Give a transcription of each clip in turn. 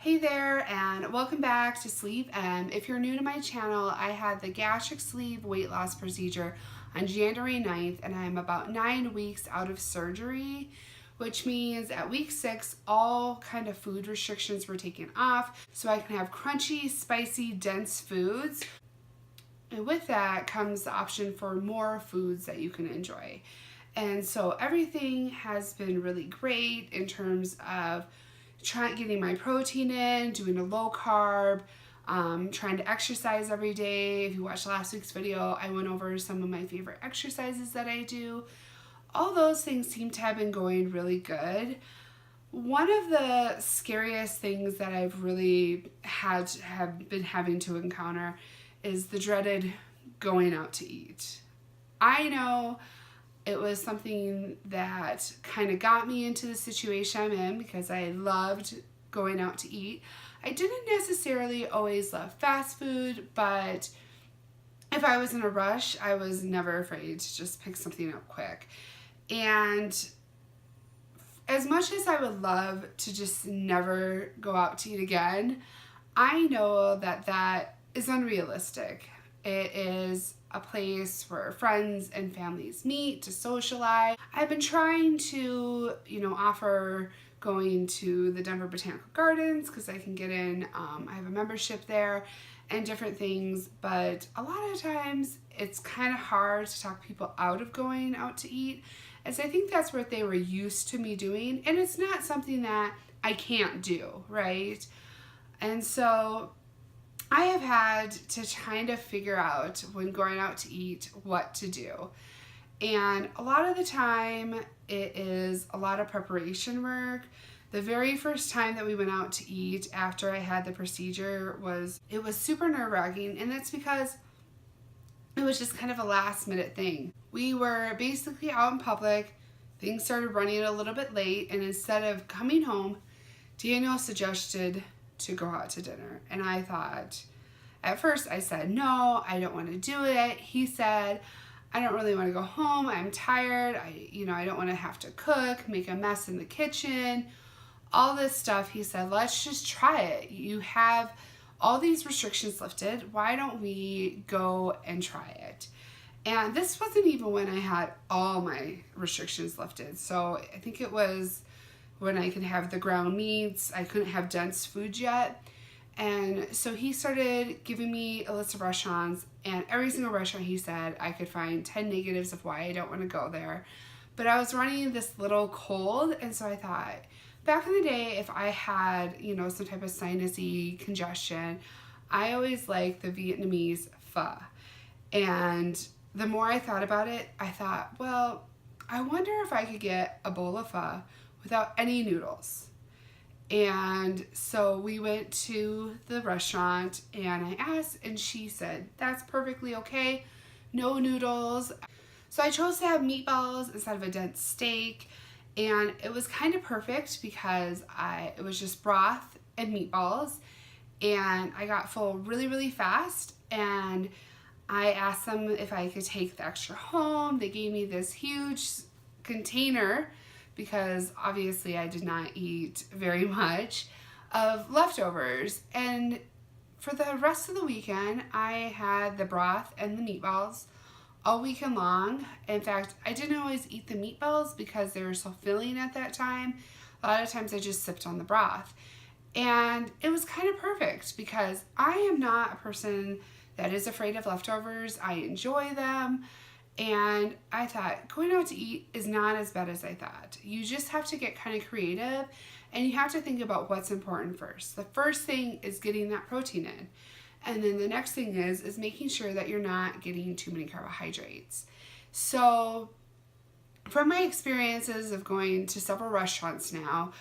Hey there, and welcome back to Sleep. If you're new to my channel, I had the gastric sleeve weight loss procedure on January 9th, and I'm about 9 weeks out of surgery, which means at week 6, all kind of food restrictions were taken off, so I can have crunchy, spicy, dense foods. And with that comes the option for more foods that you can enjoy. And so everything has been really great in terms of getting my protein in, doing a low carb, trying to exercise every day. If you watched last week's video, I went over some of my favorite exercises that I do. All those things seem to have been going really good. One of the scariest things that I've really have been having to encounter is the dreaded going out to eat. I know it was something that kind of got me into the situation I'm in because I loved going out to eat. I didn't necessarily always love fast food, but if I was in a rush, I was never afraid to just pick something up quick. And as much as I would love to just never go out to eat again, I know that that is unrealistic. It is a place where friends and families meet to socialize. I've been trying to, offer going to the Denver Botanical Gardens because I can get in. I have a membership there and different things, but a lot of times it's kind of hard to talk people out of going out to eat, as I think that's what they were used to me doing, and it's not something that I can't do, right? And so I have had to kind of figure out when going out to eat what to do. And a lot of the time it is a lot of preparation work. The very first time that we went out to eat after I had the procedure was super nerve-wracking, and that's because it was just kind of a last minute thing. We were basically out in public, things started running a little bit late, and instead of coming home, Daniel suggested to go out to dinner. And I thought, at first I said, no, I don't want to do it. He said, I don't really want to go home. I'm tired. I don't want to have to cook, make a mess in the kitchen, all this stuff. He said, let's just try it. You have all these restrictions lifted. Why don't we go and try it? And this wasn't even when I had all my restrictions lifted. So I think it was when I could have the ground meats. I couldn't have dense food yet. And so he started giving me a list of restaurants, and every single restaurant he said I could find 10 negatives of why I don't want to go there. But I was running this little cold, and so I thought, back in the day, if I had, some type of sinusy congestion, I always liked the Vietnamese pho. And the more I thought about it, I thought, well, I wonder if I could get a bowl of pho without any noodles. And so we went to the restaurant and I asked, and she said, that's perfectly okay, no noodles. So I chose to have meatballs instead of a dense steak, and it was kind of perfect because it was just broth and meatballs, and I got full really, really fast. And I asked them if I could take the extra home. They gave me this huge container, because obviously I did not eat very much, of leftovers. And for the rest of the weekend, I had the broth and the meatballs all weekend long. In fact, I didn't always eat the meatballs because they were so filling at that time. A lot of times I just sipped on the broth. And it was kind of perfect because I am not a person that is afraid of leftovers. I enjoy them. And I thought going out to eat is not as bad as I thought. You just have to get kind of creative, and you have to think about what's important first. The first thing is getting that protein in. And then the next thing is making sure that you're not getting too many carbohydrates. So from my experiences of going to several restaurants now,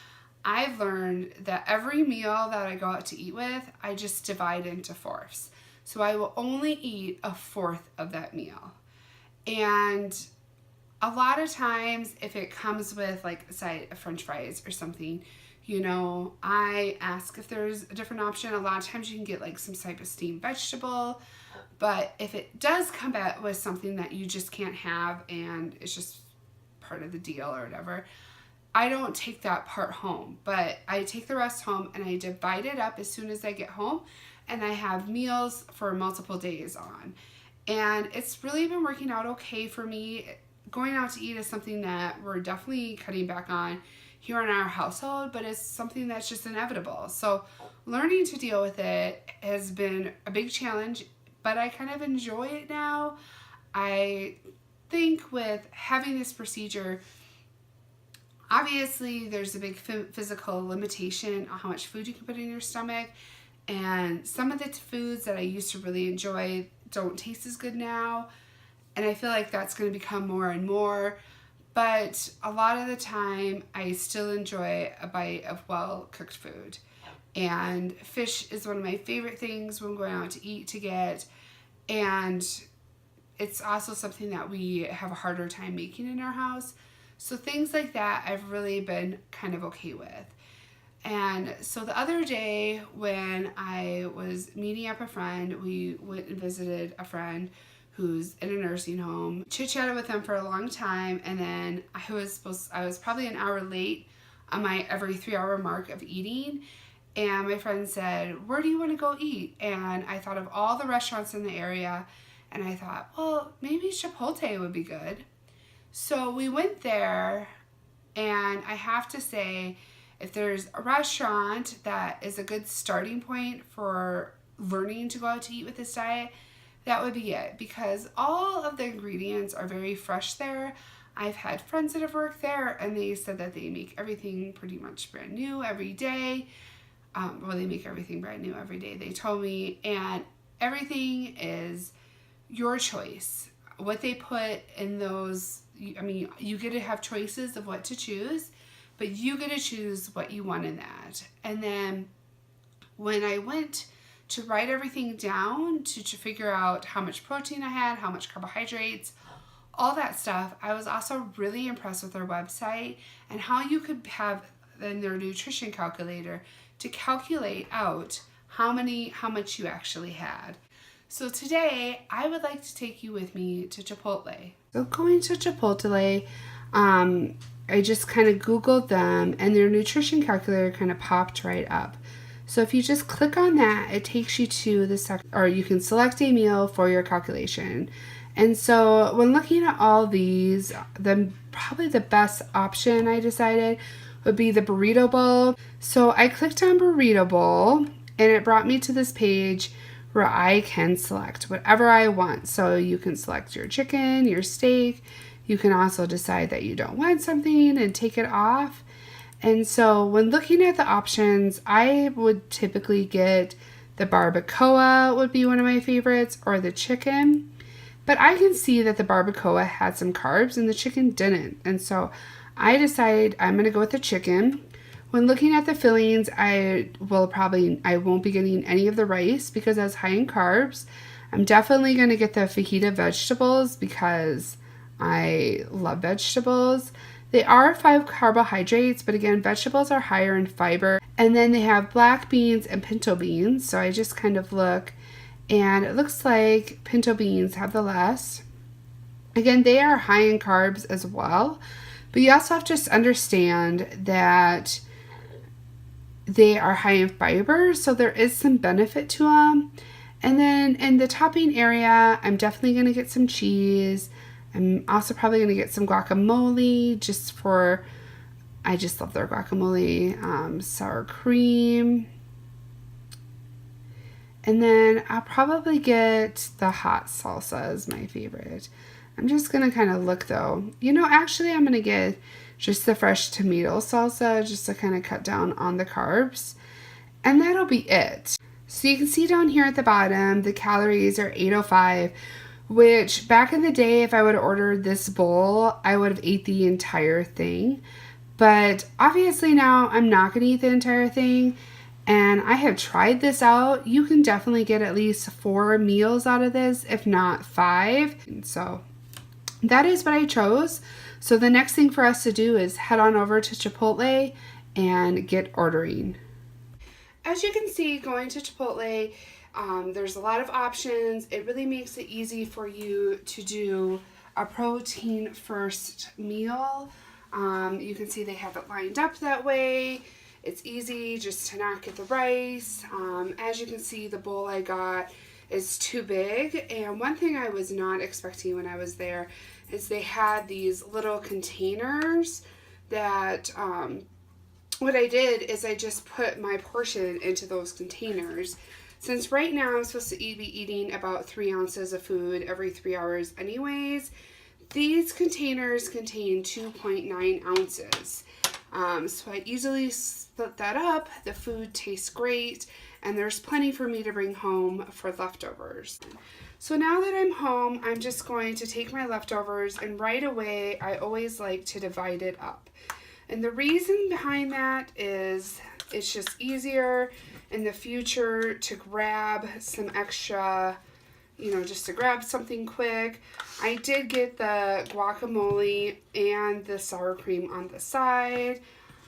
I've learned that every meal that I go out to eat with, I just divide into fourths. So I will only eat a fourth of that meal. And a lot of times, if it comes with like a side of French fries or something, I ask if there's a different option. A lot of times you can get like some type of steamed vegetable, but if it does come back with something that you just can't have and it's just part of the deal or whatever, I don't take that part home, but I take the rest home and I divide it up as soon as I get home, and I have meals for multiple days on. And it's really been working out okay for me. Going out to eat is something that we're definitely cutting back on here in our household, but it's something that's just inevitable. So learning to deal with it has been a big challenge, but I kind of enjoy it now. I think with having this procedure, obviously there's a big physical limitation on how much food you can put in your stomach, and some of the foods that I used to really enjoy don't taste as good now, and I feel like that's going to become more and more. But a lot of the time I still enjoy a bite of well-cooked food, and fish is one of my favorite things when going out to eat to get, and it's also something that we have a harder time making in our house. So things like that I've really been kind of okay with. And so the other day when I was meeting up a friend, we went and visited a friend who's in a nursing home, chit-chatted with them for a long time, and then I was probably an hour late on my every 3-hour mark of eating, and my friend said, "Where do you want to go eat?" And I thought of all the restaurants in the area, and I thought, well, maybe Chipotle would be good. So we went there, and I have to say, if there's a restaurant that is a good starting point for learning to go out to eat with this diet, that would be it, because all of the ingredients are very fresh there. I've had friends that have worked there, and they said that they make everything pretty much brand new every day. They make everything brand new every day, they told me, and everything is your choice. What they put in those, I mean, you get to have choices of what to choose, but you get to choose what you want in that. And then when I went to write everything down to figure out how much protein I had, how much carbohydrates, all that stuff, I was also really impressed with their website and how you could have in their nutrition calculator to calculate out how much you actually had. So today, I would like to take you with me to Chipotle. So going to Chipotle, I just kind of Googled them, and their nutrition calculator kind of popped right up. So if you just click on that, it takes you to the section, or you can select a meal for your calculation. And so when looking at all these, probably the best option I decided would be the burrito bowl. So I clicked on burrito bowl, and it brought me to this page where I can select whatever I want. So you can select your chicken, your steak. You can also decide that you don't want something and take it off. And so when looking at the options, I would typically get the barbacoa would be one of my favorites, or the chicken. But I can see that the barbacoa had some carbs and the chicken didn't. And so I decided I'm going to go with the chicken. When looking at the fillings, I won't be getting any of the rice because that's high in carbs. I'm definitely going to get the fajita vegetables because I love vegetables. They are 5 carbohydrates, but again, vegetables are higher in fiber. And then they have black beans and pinto beans. So I just kind of look, and it looks like pinto beans have the less. Again, they are high in carbs as well. But you also have to understand that they are high in fiber, so there is some benefit to them. And then in the topping area, I'm definitely going to get some cheese. I'm also probably going to get some guacamole I just love their guacamole, sour cream. And then I'll probably get the hot salsa as my favorite. I'm just going to kind of look though. Actually I'm going to get just the fresh tomato salsa just to kind of cut down on the carbs. And that'll be it. So you can see down here at the bottom, the calories are 805, which back in the day, if I would have ordered this bowl, I would have ate the entire thing. But obviously now I'm not going to eat the entire thing. And I have tried this out. You can definitely get at least 4 meals out of this, if not 5. And so that is what I chose. So the next thing for us to do is head on over to Chipotle and get ordering. As you can see, going to Chipotle, there's a lot of options. It really makes it easy for you to do a protein first meal. You can see they have it lined up that way. It's easy just to not get the rice. As you can see, the bowl I got is too big. And one thing I was not expecting when I was there is they had these little containers that what I did is I just put my portion into those containers. Since right now I'm supposed to be eating about 3 ounces of food every 3 hours anyways, these containers contain 2.9 ounces. So I easily split that up. The food tastes great, and there's plenty for me to bring home for leftovers. So now that I'm home, I'm just going to take my leftovers, and right away I always like to divide it up. And the reason behind that is it's just easier in the future to grab some extra, you know, just to grab something quick. I did get the guacamole and the sour cream on the side.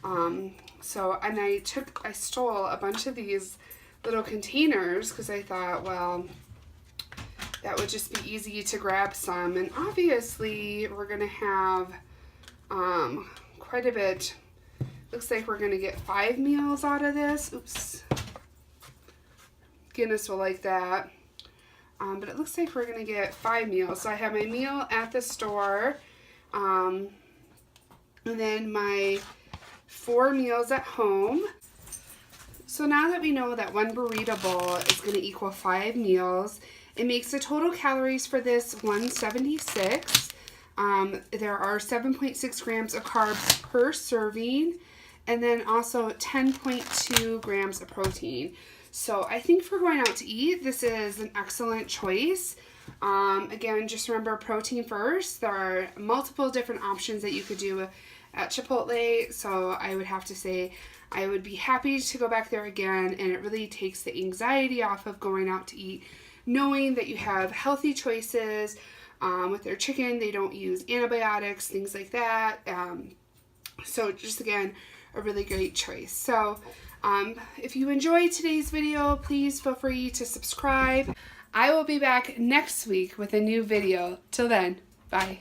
And I stole a bunch of these little containers because I thought, well, that would just be easy to grab some. And obviously we're gonna have quite a bit. Looks like we're gonna get 5 meals out of this. Oops. Guinness will like that. But it looks like we're gonna get 5 meals. So I have my meal at the store, and then my 4 meals at home. So now that we know that 1 burrito bowl is gonna equal 5 meals, it makes the total calories for this 176. There are 7.6 grams of carbs per serving, and then also 10.2 grams of protein. So I think for going out to eat, this is an excellent choice. Again, just remember protein first. There are multiple different options that you could do at Chipotle. So I would have to say I would be happy to go back there again, and it really takes the anxiety off of going out to eat, knowing that you have healthy choices. With their chicken, they don't use antibiotics, things like that. So just again, a really great choice. So if you enjoyed today's video, please feel free to subscribe. I will be back next week with a new video. Till then, bye.